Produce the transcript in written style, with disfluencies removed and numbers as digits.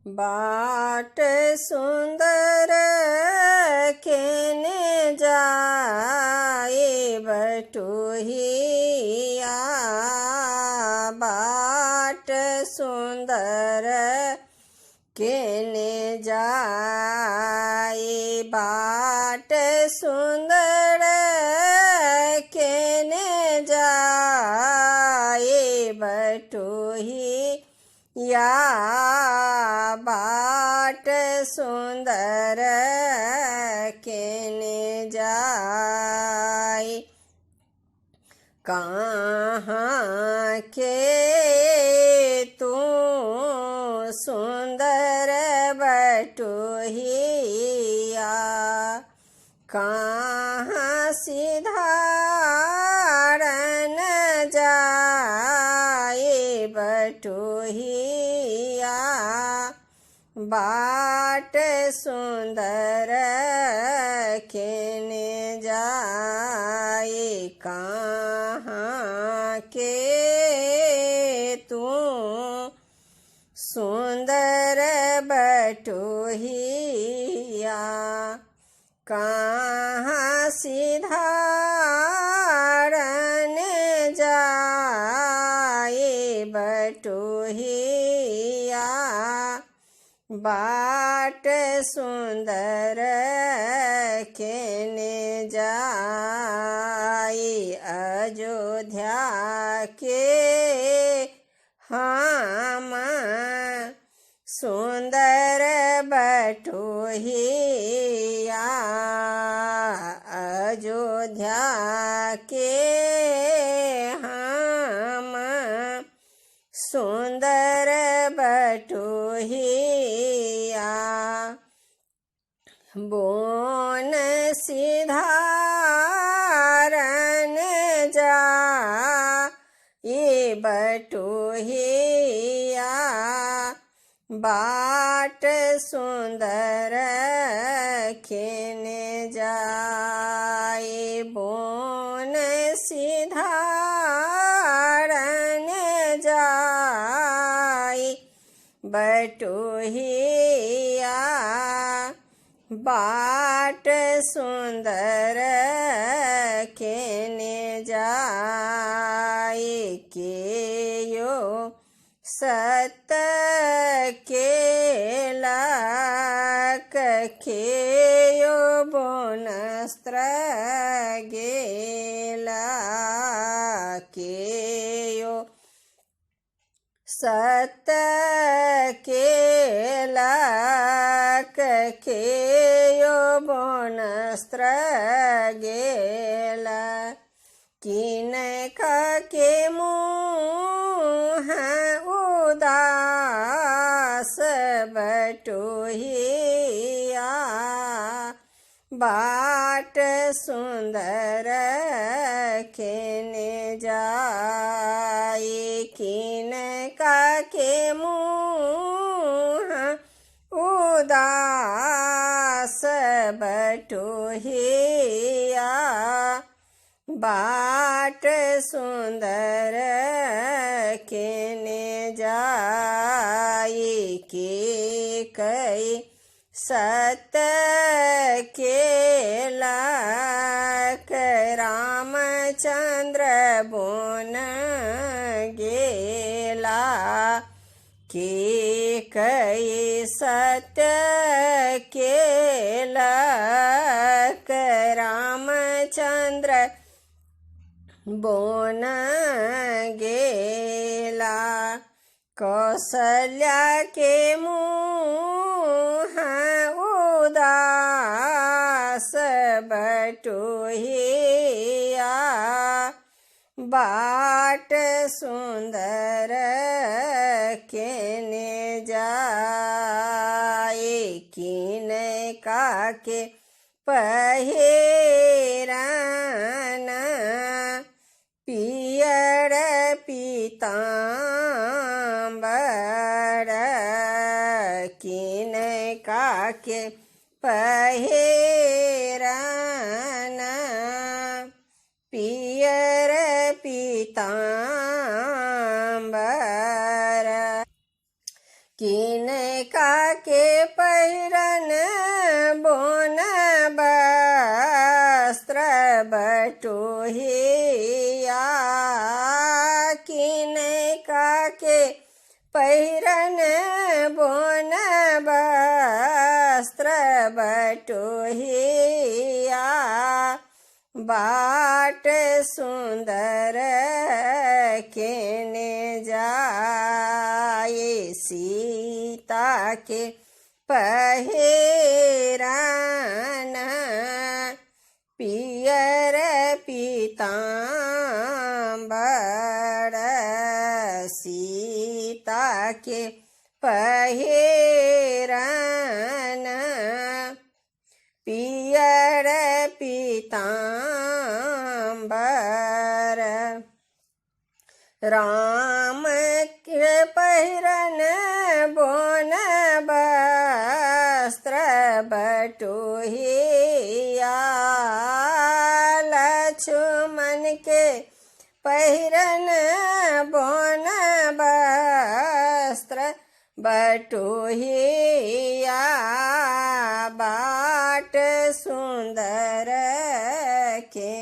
बाट सुंदर केने जाए बटोहिया। बाट सुंदर केने जाए बाट सुंदर केने जाए बटोहिया। बाट सुंदर केने जाए कहाँ के तू सुंदर बटोहिया। कहाँ सिधारन जाए बटोहिया। बाट सुंदर केने जाए कहाँ के तू सुंदर बटोहिया। कहाँ सिधारन जाए बटोहिया। बाट सुंदर केने जाए अयोध्या के हम सुंदर बटोहिया। अयोध्या के हम सुंदर बटोहिया। बोन सिधारन जाए बटोहिया। बाट सुंदर केने जाए बोन सिधारन जाए बटोहिया। बाट सुंदर केने जाए केयो सत केला केयो बोनस्त्र गेला। केयो सत केला केयो बोनस्त्र गेला। किन के मुँह उदास बटोहिया। बाट सुंदर केने जाए किन के मुँह उदास बटोहिया। बाट सुंदर केने जाए के कई सत केला रामचंद्र बोन गेला। के कई सत केला रामचंद्र बोन गेला। कौशल्या के मुँह उदास बटोहिया। बाट सुंदर केने जाए किन के पहिरन पियर पीतांबर। किन के पहिरन पियर पीतांबर। किन काके पहिरन बोन वस्त्र बटोहिया किनै काके पहिरन बोन वस्त्र बटोहिया बाट सुंदर केने जाए सीता के पहिरन पियर पीतांबर सीता के पहिरन पियर पीतांबर राम के पहिरन बोन वस्त्र बटोहिया लक्ष्मण के पहिरन बोन वस्त्र बटोहिया बाट सुंदर के